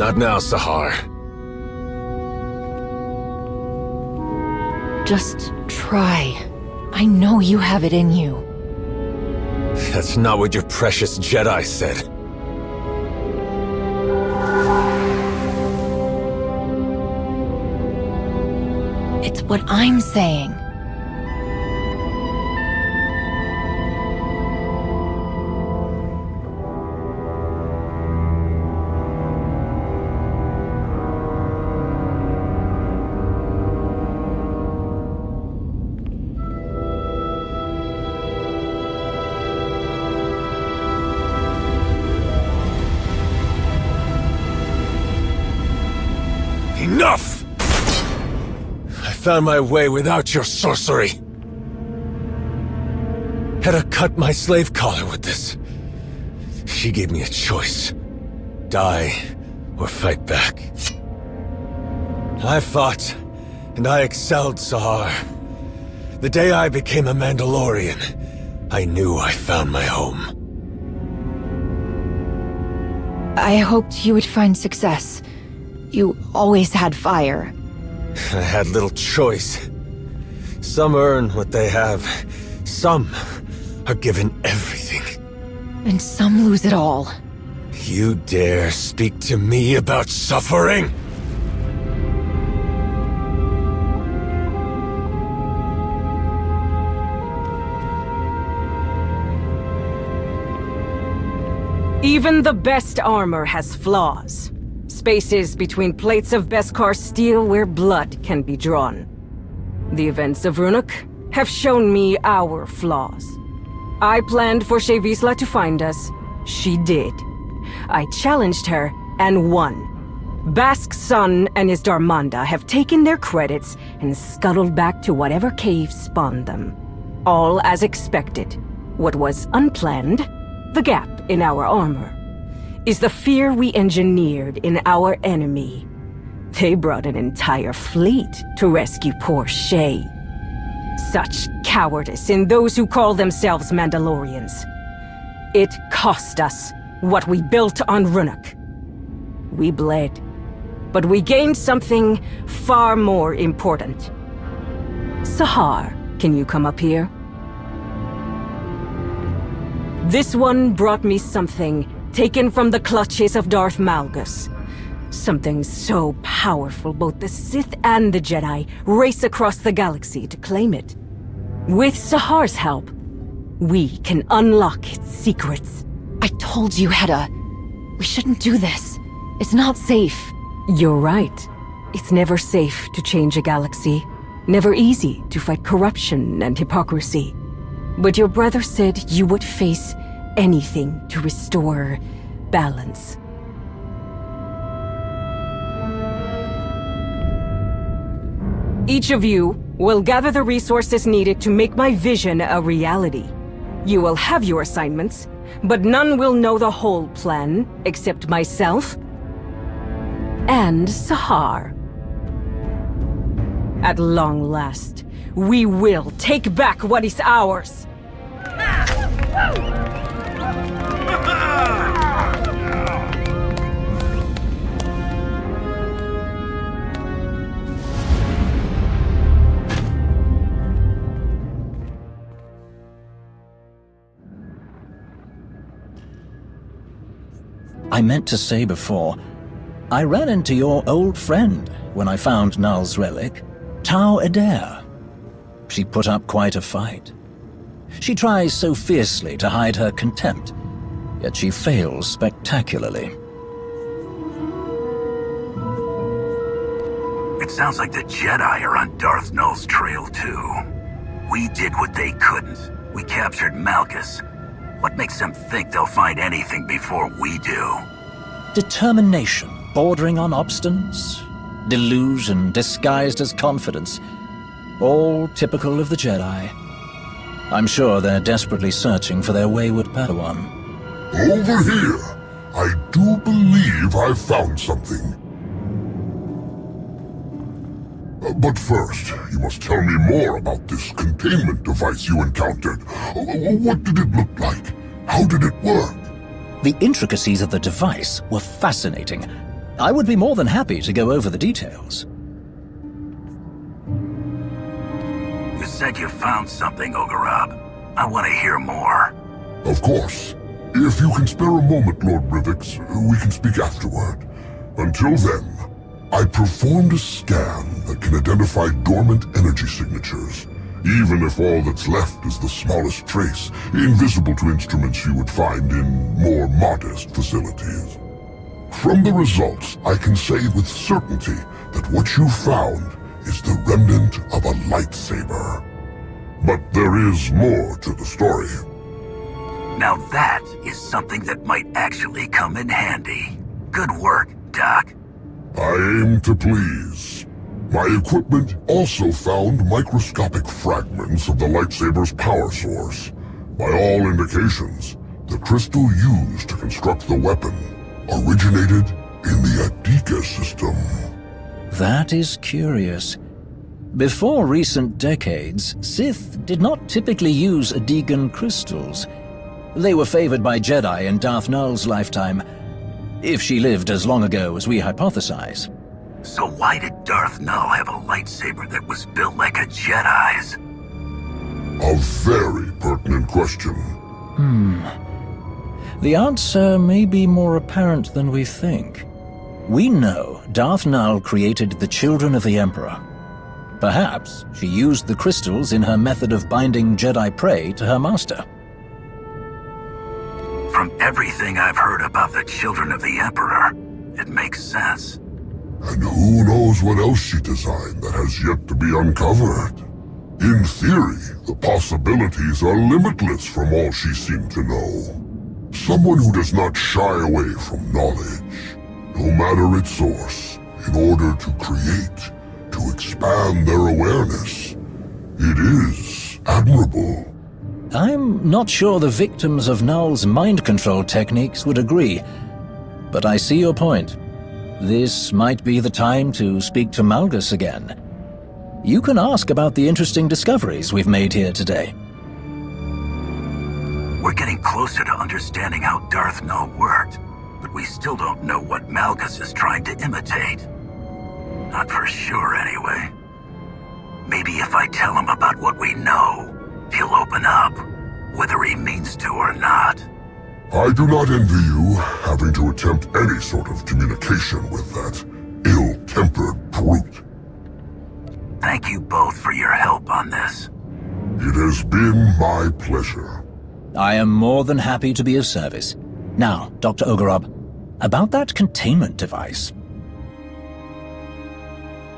Not now, Sahar. Just try. I know you have it in you. That's not what your precious Jedi said. It's what I'm saying. Enough! I found my way without your sorcery. Had to cut my slave collar with this. She gave me a choice. Die or fight back. I fought, and I excelled, Sahar. The day I became a Mandalorian, I knew I found my home. I hoped you would find success. You always had fire. I had little choice. Some earn what they have. Some are given everything. And some lose it all. You dare speak to me about suffering? Even the best armor has flaws. Spaces between plates of Beskar steel where blood can be drawn. The events of Runuk have shown me our flaws. I planned for Shevisla to find us. She did. I challenged her and won. Bask's son and his Darmanda have taken their credits and scuttled back to whatever cave spawned them. All as expected. What was unplanned, the gap in our armor, is the fear we engineered in our enemy. They brought an entire fleet to rescue poor Shay. Such cowardice in those who call themselves Mandalorians. It cost us what we built on Runuk. We bled, but we gained something far more important. Sahar, can you come up here? This one brought me something taken from the clutches of Darth Malgus. Something so powerful both the Sith and the Jedi race across the galaxy to claim it. With Sahar's help, we can unlock its secrets. I told you, Hedda. We shouldn't do this. It's not safe. You're right. It's never safe to change a galaxy. Never easy to fight corruption and hypocrisy. But your brother said you would face anything to restore balance. Each of you will gather the resources needed to make my vision a reality. You will have your assignments, but none will know the whole plan except myself and Sahar. At long last, we will take back what is ours. I meant to say before, I ran into your old friend when I found Null's relic, Tau Adair. She put up quite a fight. She tries so fiercely to hide her contempt, yet she fails spectacularly. It sounds like the Jedi are on Darth Null's trail too. We did what they couldn't. We captured Malgus. What makes them think they'll find anything before we do? Determination bordering on obstinance, delusion disguised as confidence, all typical of the Jedi. I'm sure they're desperately searching for their wayward Padawan. Over here! I do believe I've found something. But first, you must tell me more about this containment device you encountered. What did it look like? How did it work? The intricacies of the device were fascinating, I would be more than happy to go over the details. You said you found something, Ogorab. I want to hear more. Of course. If you can spare a moment, Lord Rivix, we can speak afterward. Until then, I performed a scan that can identify dormant energy signatures, even if all that's left is the smallest trace, invisible to instruments you would find in more modest facilities. From the results, I can say with certainty that what you found is the remnant of a lightsaber. But there is more to the story. Now that is something that might actually come in handy. Good work, Doc. I aim to please. My equipment also found microscopic fragments of the lightsaber's power source. By all indications, the crystal used to construct the weapon originated in the Adika system. That is curious. Before recent decades, Sith did not typically use Adigan crystals. They were favored by Jedi in Darth Nul's lifetime, if she lived as long ago as we hypothesize. So why did Darth Nul have a lightsaber that was built like a Jedi's? A very pertinent question. The answer may be more apparent than we think. We know Darth Nul created the Children of the Emperor. Perhaps she used the crystals in her method of binding Jedi prey to her master. From everything I've heard about the Children of the Emperor, it makes sense. And who knows what else she designed that has yet to be uncovered? In theory, the possibilities are limitless from all she seemed to know. Someone who does not shy away from knowledge, no matter its source, in order to create, to expand their awareness. It is admirable. I'm not sure the victims of Nul's mind control techniques would agree, but I see your point. This might be the time to speak to Malgus again. You can ask about the interesting discoveries we've made here today. We're getting closer to understanding how Darth Nul worked, but we still don't know what Malgus is trying to imitate. Not for sure, anyway. Maybe if I tell him about what we know, he'll open up, whether he means to or not. I do not envy you having to attempt any sort of communication with that ill-tempered brute. Thank you both for your help on this. It has been my pleasure. I am more than happy to be of service. Now, Dr. Ogorab, about that containment device.